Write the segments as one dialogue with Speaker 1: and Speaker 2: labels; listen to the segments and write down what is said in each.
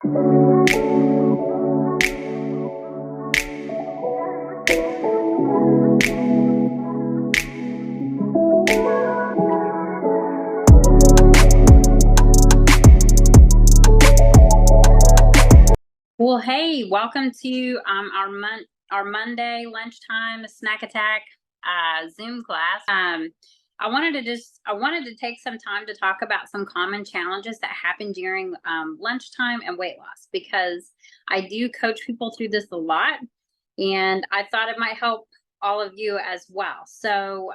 Speaker 1: Well, hey, welcome to our Monday lunchtime snack attack Zoom class. I wanted to take some time to talk about some common challenges that happen during lunchtime and weight loss, because I do coach people through this a lot, and I thought it might help all of you as well. So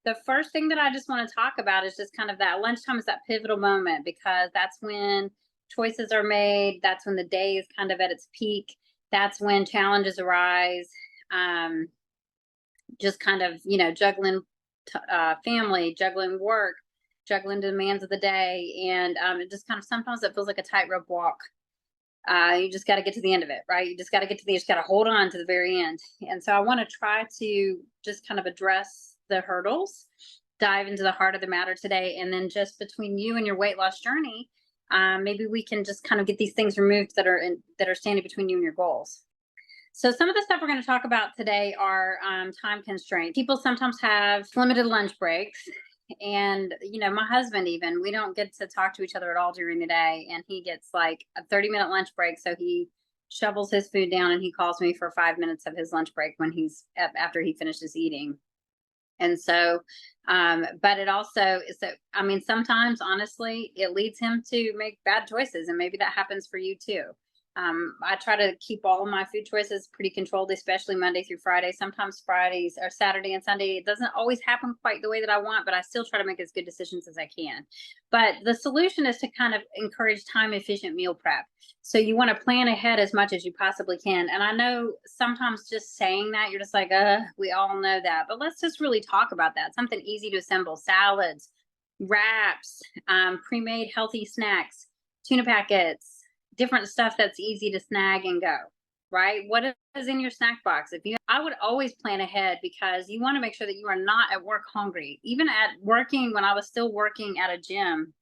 Speaker 1: the first thing that I just want to talk about is just kind of that lunchtime is that pivotal moment, because that's when choices are made. That's when the day is kind of at its peak. That's when challenges arise. Just kind of, juggling family, juggling work, juggling demands of the day. And it just kind of, sometimes it feels like a tightrope walk. You just got to get to the end of it, right? You just got to hold on to the very end. And so I want to try to just kind of address the hurdles, dive into the heart of the matter today. And then just between you and your weight loss journey, maybe we can just kind of get these things removed that are standing between you and your goals. So some of the stuff we're going to talk about today are time constraints. People sometimes have limited lunch breaks. And, my husband, even, we don't get to talk to each other at all during the day. And he gets like a 30-minute lunch break. So he shovels his food down and he calls me for 5 minutes of his lunch break when after he finishes eating. And so, but it also is that, sometimes honestly, it leads him to make bad choices. And maybe that happens for you too. I try to keep all of my food choices pretty controlled, especially Monday through Friday. Sometimes Fridays or Saturday and Sunday, it doesn't always happen quite the way that I want, but I still try to make as good decisions as I can. But the solution is to kind of encourage time efficient meal prep. So you want to plan ahead as much as you possibly can. And I know sometimes just saying that, you're just like, we all know that. But let's just really talk about that. Something easy to assemble: salads, wraps, pre-made healthy snacks, tuna packets, different stuff that's easy to snag and go, right? What is in your snack box? I would always plan ahead, because you want to make sure that you are not at work hungry. Even at working, when I was still working at a gym,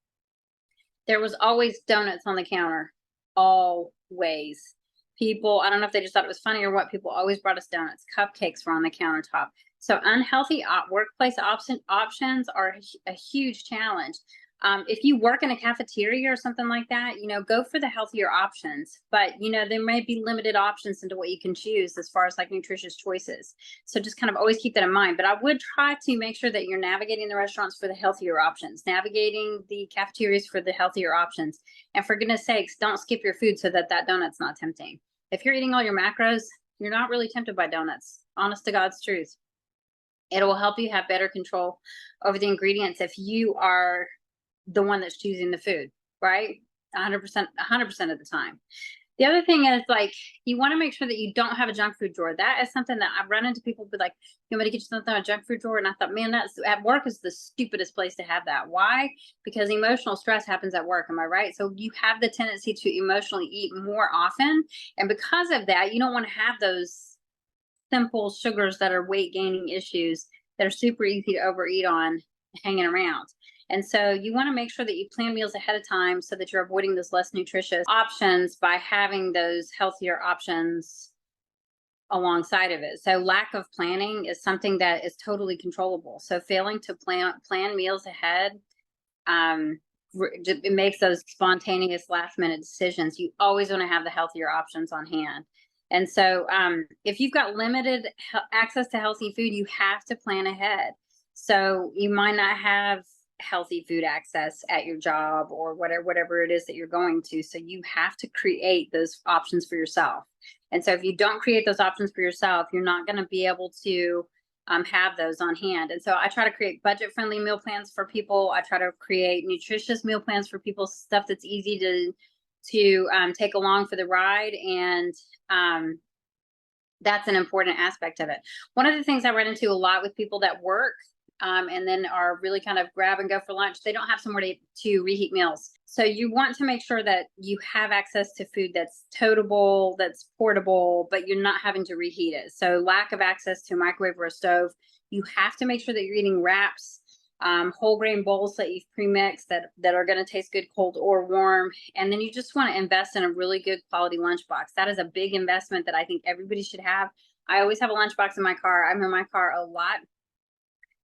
Speaker 1: there was always donuts on the counter, always. People, I don't know if they just thought it was funny or what, people always brought us donuts. Cupcakes were on the countertop. So unhealthy workplace options are a huge challenge. If you work in a cafeteria or something like that, go for the healthier options. But, there may be limited options into what you can choose as far as like nutritious choices. So just kind of always keep that in mind. But I would try to make sure that you're navigating the restaurants for the healthier options, navigating the cafeterias for the healthier options. And for goodness sakes, don't skip your food so that donut's not tempting. If you're eating all your macros, you're not really tempted by donuts. Honest to God's truth. It will help you have better control over the ingredients if you are the one that's choosing the food, right? 100% of the time. The other thing is, like, you want to make sure that you don't have a junk food drawer. That is something that I've run into people be like, you want me to get you something on a junk food drawer? And I thought, man, that's at work is the stupidest place to have that. Why? Because emotional stress happens at work. Am I right? So you have the tendency to emotionally eat more often. And because of that, you don't want to have those simple sugars that are weight gaining issues that are super easy to overeat on hanging around. And so you want to make sure that you plan meals ahead of time so that you're avoiding those less nutritious options by having those healthier options alongside of it. So lack of planning is something that is totally controllable. So failing to plan meals ahead, it makes those spontaneous last minute decisions. You always want to have the healthier options on hand. And so if you've got limited access to healthy food, you have to plan ahead. So you might not have healthy food access at your job or whatever it is that you're going to. So you have to create those options for yourself. And so if you don't create those options for yourself, you're not going to be able to have those on hand. And so I try to create budget-friendly meal plans for people. I try to create nutritious meal plans for people, stuff that's easy to take along for the ride. And that's an important aspect of it. One of the things I run into a lot with people that work and then are really kind of grab and go for lunch, they don't have somewhere to reheat meals. So you want to make sure that you have access to food that's toteable, that's portable, but you're not having to reheat it. So lack of access to a microwave or a stove, you have to make sure that you're eating wraps, whole grain bowls that you've pre-mixed that are going to taste good cold or warm. And then you just want to invest in a really good quality lunchbox. That is a big investment that I think everybody should have. I always have a lunchbox in my car. I'm in my car a lot.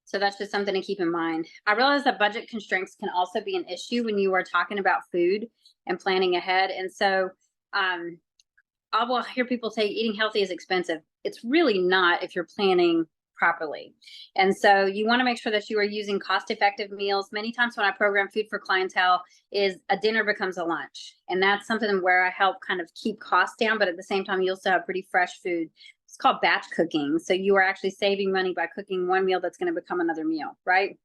Speaker 1: So that's just something to keep in mind. I realize that budget constraints can also be an issue when you are talking about food and planning ahead. And so I will hear people say eating healthy is expensive. It's really not if you're planning properly. And so you want to make sure that you are using cost-effective meals. Many times when I program food for clientele is a dinner becomes a lunch. And that's something where I help kind of keep costs down, but at the same time, you'll still have pretty fresh food. It's called batch cooking. So you are actually saving money by cooking one meal that's going to become another meal, right?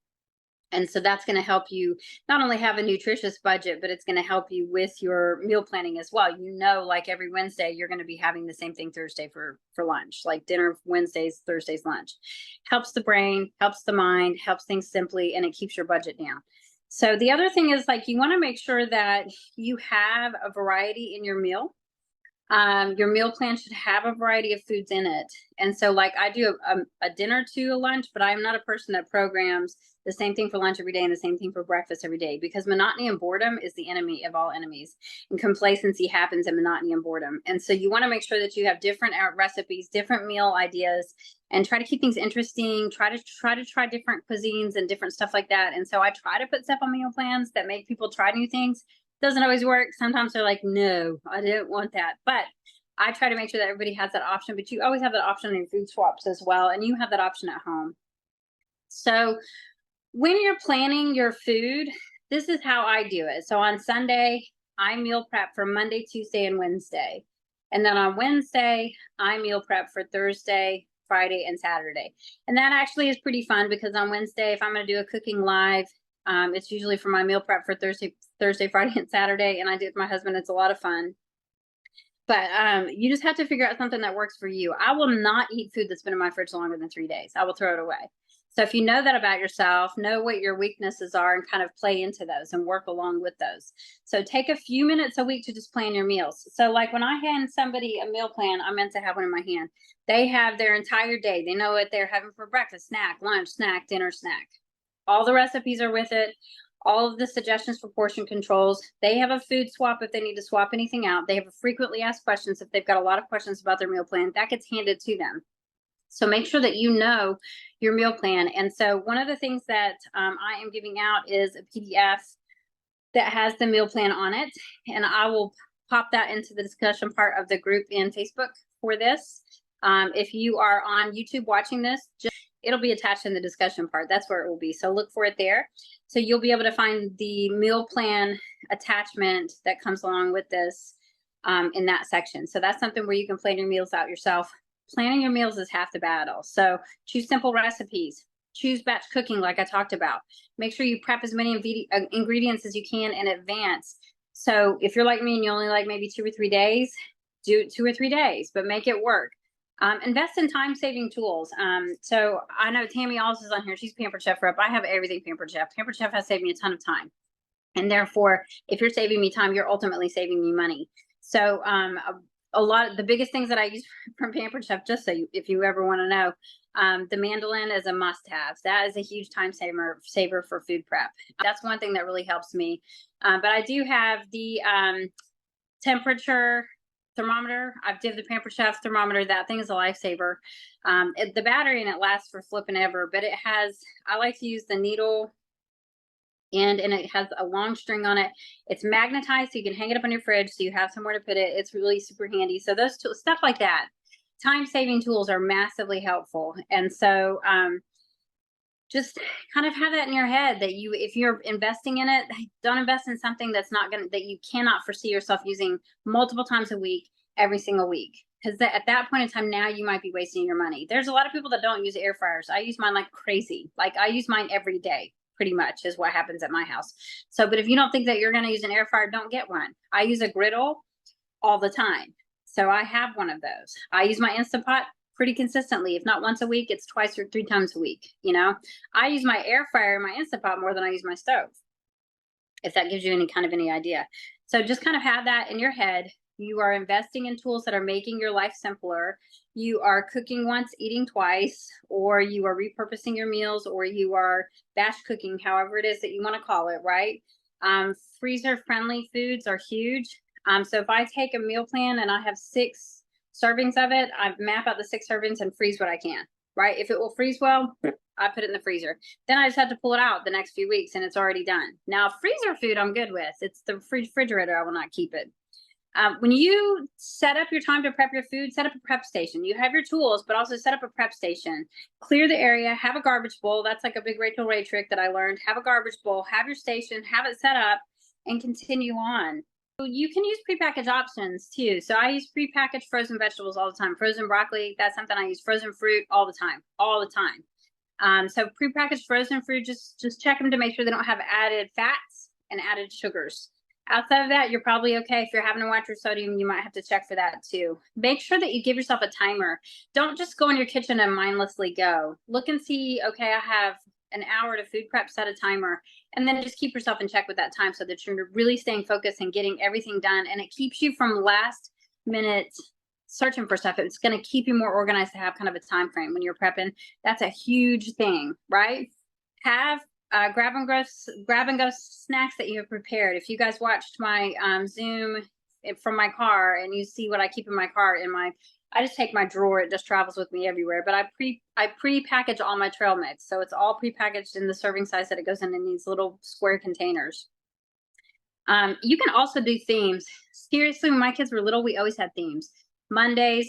Speaker 1: And so that's going to help you not only have a nutritious budget, but it's going to help you with your meal planning as well. You know, like every Wednesday, you're going to be having the same thing Thursday for lunch, like dinner Wednesdays, Thursdays lunch. Helps the brain, helps the mind, helps things simply, and it keeps your budget down. So the other thing is like you want to make sure that you have a variety in your meal. Your meal plan should have a variety of foods in it. And so like I do a dinner to a lunch, but I'm not a person that programs the same thing for lunch every day and the same thing for breakfast every day, because monotony and boredom is the enemy of all enemies, and complacency happens in monotony and boredom. And so you want to make sure that you have different recipes, different meal ideas, and try to keep things interesting. Try different cuisines and different stuff like that. And so I try to put stuff on meal plans that make people try new things. Doesn't always work. Sometimes they're like, no, I didn't want that. But I try to make sure that everybody has that option, but you always have that option in food swaps as well. And you have that option at home. So when you're planning your food, this is how I do it. So on Sunday, I meal prep for Monday, Tuesday, and Wednesday. And then on Wednesday, I meal prep for Thursday, Friday, and Saturday. And that actually is pretty fun because on Wednesday, if I'm going to do a cooking live, it's usually for my meal prep for Thursday, Friday, and Saturday. And I do it with my husband. It's a lot of fun. But you just have to figure out something that works for you. I will not eat food that's been in my fridge longer than 3 days. I will throw it away. So if you know that about yourself, know what your weaknesses are and kind of play into those and work along with those. So take a few minutes a week to just plan your meals. So like when I hand somebody a meal plan, I meant to have one in my hand. They have their entire day. They know what they're having for breakfast, snack, lunch, snack, dinner, snack. All the recipes are with it. All of the suggestions for portion controls. They have a food swap if they need to swap anything out. They have frequently asked questions if they've got a lot of questions about their meal plan. That gets handed to them. So make sure that you know your meal plan. And so one of the things that I am giving out is a PDF that has the meal plan on it. And I will pop that into the discussion part of the group in Facebook for this. If you are on YouTube watching this, it'll be attached in the discussion part. That's where it will be. So look for it there. So you'll be able to find the meal plan attachment that comes along with this in that section. So that's something where you can plan your meals out yourself. Planning your meals is half the battle. So choose simple recipes. Choose batch cooking like I talked about. Make sure you prep as many ingredients as you can in advance. So if you're like me and you only like maybe 2 or 3 days, do 2 or 3 days, but make it work. Invest in time-saving tools. So I know Tammy also is on here. She's Pampered Chef rep. I have everything Pampered Chef. Pampered Chef has saved me a ton of time. And therefore, if you're saving me time, you're ultimately saving me money. So a lot of the biggest things that I use from Pampered Chef, just so if you ever want to know, the mandolin is a must-have. That is a huge time saver for food prep. That's one thing that really helps me. But I do have the temperature thermometer. I did the Pampered Chef thermometer. That thing is a lifesaver. The battery in it lasts for flipping ever, but it has, I like to use the needle and it has a long string on it. It's magnetized, so you can hang it up on your fridge, so you have somewhere to put it. It's really super handy. So those tools, stuff like that, time-saving tools are massively helpful. And so just kind of have that in your head that if you're investing in it, don't invest in something that you cannot foresee yourself using multiple times a week, every single week. Because at that point in time, now you might be wasting your money. There's a lot of people that don't use air fryers. I use mine like crazy. Like I use mine every day. Pretty much is what happens at my house. So, but if you don't think that you're going to use an air fryer, don't get one. I use a griddle all the time. So I have one of those. I use my Instant Pot pretty consistently. If not once a week, it's 2 or 3 times a week. You know, I use my air fryer and my Instant Pot more than I use my stove, if that gives you any idea. So just kind of have that in your head. You are investing in tools that are making your life simpler. You are cooking once, eating twice, or you are repurposing your meals, or you are batch cooking, however it is that you want to call it, right? Freezer friendly foods are huge. So if I take a meal plan and I have 6 servings of it, I map out the 6 servings and freeze what I can, right? If it will freeze well, I put it in the freezer. Then I just have to pull it out the next few weeks and it's already done. Now, freezer food I'm good with. It's the refrigerator I will not keep it. When you set up your time to prep your food, set up a prep station. You have your tools, but also set up a prep station. Clear the area, have a garbage bowl. That's like a big Rachel Ray trick that I learned. Have a garbage bowl, have your station, have it set up, and continue on. You can use prepackaged options too. So I use prepackaged frozen vegetables all the time. Frozen broccoli, that's something I use. Frozen fruit all the time, all the time. So prepackaged frozen fruit, just check them to make sure they don't have added fats and added sugars. Outside of that, you're probably okay. If you're having to watch your sodium, you might have to check for that too. Make sure that you give yourself a timer. Don't just go in your kitchen and mindlessly go. Look and see, okay, I have an hour to food prep, set a timer, and then just keep yourself in check with that time so that you're really staying focused and getting everything done. And it keeps you from last minute searching for stuff. It's going to keep you more organized to have kind of a time frame when you're prepping. That's a huge thing, right? Have grab and go snacks that you have prepared. If you guys watched my Zoom from my car and you see what I keep in my car, I just take my drawer. It just travels with me everywhere. But I pre-package all my trail mix, so it's all pre-packaged in the serving size that it goes in these little square containers. You can also do themes. Seriously, when my kids were little, we always had themes. Monday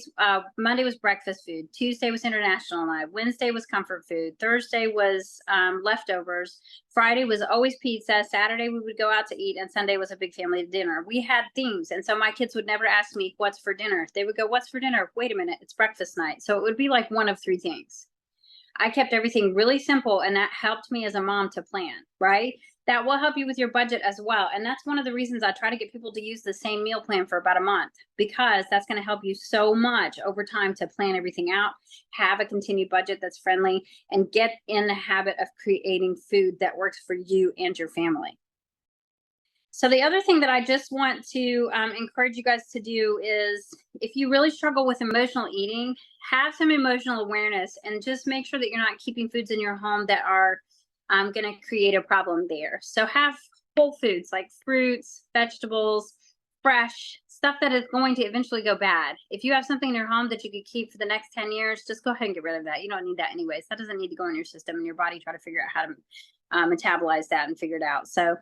Speaker 1: was breakfast food. Tuesday was international night. Wednesday was comfort food. Thursday was leftovers. Friday was always pizza. Saturday we would go out to eat, and Sunday was a big family dinner. We had themes, and so my kids would never ask me what's for dinner. They would go, "What's for dinner?" Wait a minute, it's breakfast night. So it would be like one of 3 things. I kept everything really simple, and that helped me as a mom to plan, right? That will help you with your budget as well. And that's one of the reasons I try to get people to use the same meal plan for about a month, because that's going to help you so much over time to plan everything out, have a continued budget that's friendly, and get in the habit of creating food that works for you and your family. So the other thing that I just want to encourage you guys to do is, if you really struggle with emotional eating, have some emotional awareness and just make sure that you're not keeping foods in your home that are going to create a problem there. So have whole foods like fruits, vegetables, fresh stuff that is going to eventually go bad. If you have something in your home that you could keep for the next 10 years, just go ahead and get rid of that. You don't need that anyways. That doesn't need to go in your system and your body. Try to figure out how to metabolize that and figure it out. So,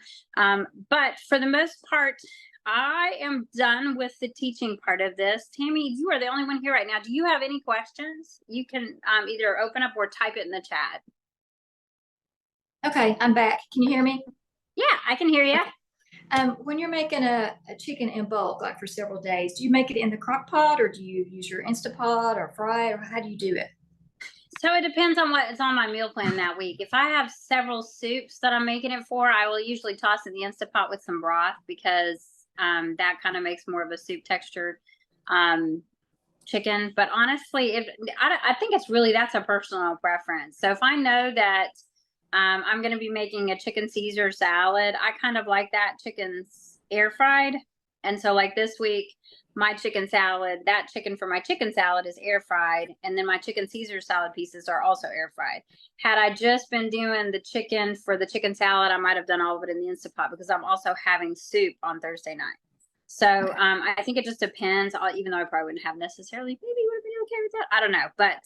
Speaker 1: but for the most part, I am done with the teaching part of this. Tammy, you are the only one here right now. Do you have any questions? You can either open up or type it in the chat.
Speaker 2: Okay, I'm back. Can you hear me?
Speaker 1: Yeah, I can hear you.
Speaker 2: Okay. When you're making a chicken in bulk, like for several days, do you make it in the crock pot, or do you use your Instapot or fry it, or how do you do it?
Speaker 1: So it depends on what is on my meal plan that week. If I have several soups that I'm making it for, I will usually toss in the Instapot with some broth, because that kind of makes more of a soup textured chicken. But honestly, I think it's really, that's a personal preference. So if I know that I'm going to be making a chicken Caesar salad, I kind of like that chicken's air fried. And so like this week, my chicken salad, that chicken for my chicken salad is air fried. And then my chicken Caesar salad pieces are also air fried. Had I just been doing the chicken for the chicken salad, I might have done all of it in the Instapot, because I'm also having soup on Thursday night. So I think it just depends, even though I probably wouldn't have necessarily, maybe would have been okay with that. I don't know. But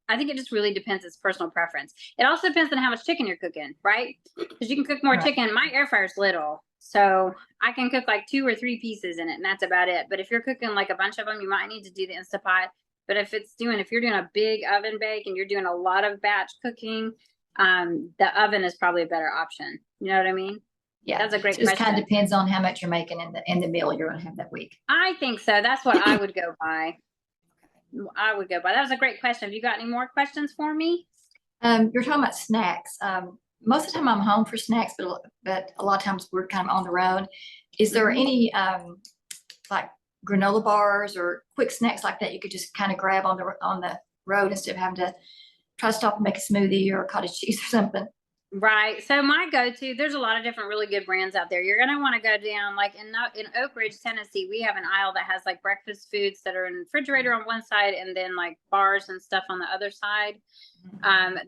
Speaker 1: I think it just really depends. It's personal preference. It also depends on how much chicken you're cooking, right? Because you can cook more chicken. My air fryer is little, so I can cook like 2 or 3 pieces in it, and that's about it. But if you're cooking like a bunch of them, you might need to do the Instapot. But if you're doing a big oven bake and you're doing a lot of batch cooking, the oven is probably a better option. You know what I mean?
Speaker 2: Yeah,
Speaker 1: that's a great
Speaker 2: question. It
Speaker 1: question.
Speaker 2: Kind of depends on how much you're making in the meal you're going to have that week.
Speaker 1: I think so. That's what I would go by. That was a great question. Have you got any more questions for me?
Speaker 2: You're talking about snacks. Most of the time I'm home for snacks, but a lot of times we're kind of on the road. Is there any like granola bars or quick snacks like that you could just kind of grab on the road instead of having to try to stop and make a smoothie or cottage cheese or something?
Speaker 1: Right. So my go-to, there's a lot of different really good brands out there. You're going to want to go down like in Oak Ridge, Tennessee, we have an aisle that has like breakfast foods that are in the refrigerator on one side and then like bars and stuff on the other side.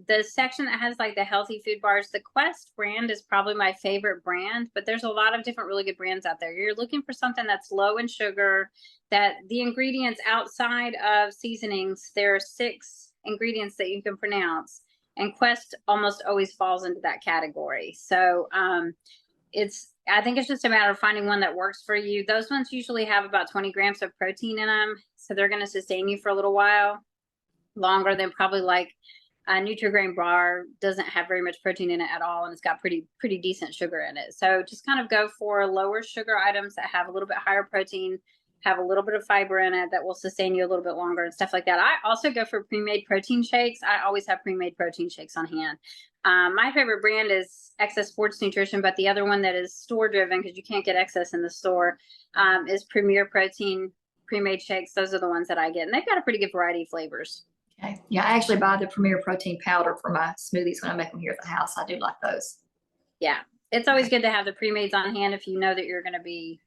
Speaker 1: The section that has like the healthy food bars, the Quest brand is probably my favorite brand, but there's a lot of different really good brands out there. You're looking for something that's low in sugar, that the ingredients outside of seasonings, there are 6 ingredients that you can pronounce, and Quest almost always falls into that category. So I think it's just a matter of finding one that works for you. Those ones usually have about 20 grams of protein in them, so they're going to sustain you for a little while longer than probably like a Nutri-Grain bar doesn't have very much protein in it at all, and it's got pretty decent sugar in it. So just kind of go for lower sugar items that have a little bit higher protein, have a little bit of fiber in it that will sustain you a little bit longer and stuff like that. I also go for pre-made protein shakes. I always have pre-made protein shakes on hand. My favorite brand is Excess Sports Nutrition, but the other one that is store driven because you can't get Excess in the store is Premier Protein pre-made shakes. Those are the ones that I get, and they've got a pretty good variety of flavors.
Speaker 2: Okay. Yeah, I actually buy the Premier Protein powder for my smoothies when I make them here at the house. I do like those.
Speaker 1: Yeah, it's always good to have the pre-mades on hand if you know that you're going to be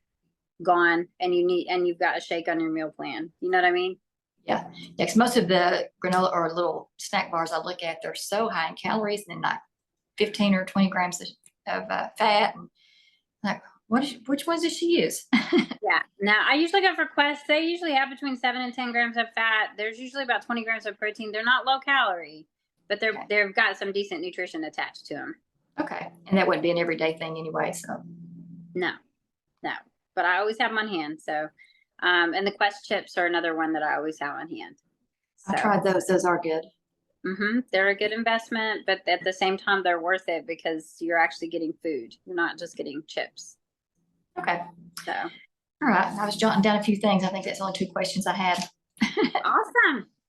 Speaker 1: gone and you've got a shake on your meal plan. You know what I mean?
Speaker 2: Yeah. Because most of the granola or little snack bars I look at, they're so high in calories and then like 15 or 20 grams of fat. And like, which ones does she use?
Speaker 1: Yeah. Now I usually go for Quest. They usually have between 7 and 10 grams of fat. There's usually about 20 grams of protein. They're not low calorie, but they've got some decent nutrition attached to them.
Speaker 2: Okay. And that wouldn't be an everyday thing anyway. So
Speaker 1: no, but I always have them on hand. So, and the Quest chips are another one that I always have on hand. So,
Speaker 2: I tried those. Those are good.
Speaker 1: They're a good investment, but at the same time, they're worth it because you're actually getting food. You're not just getting chips.
Speaker 2: Okay.
Speaker 1: So,
Speaker 2: all right. I was jotting down a few things. I think that's only 2 questions I had.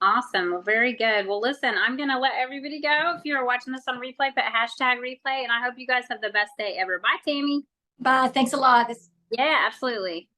Speaker 1: Awesome. Well, very good. Well, listen, I'm going to let everybody go. If you're watching this on replay, put #replay, and I hope you guys have the best day ever. Bye, Tammy.
Speaker 2: Bye. Thanks a lot.
Speaker 1: Yeah, absolutely.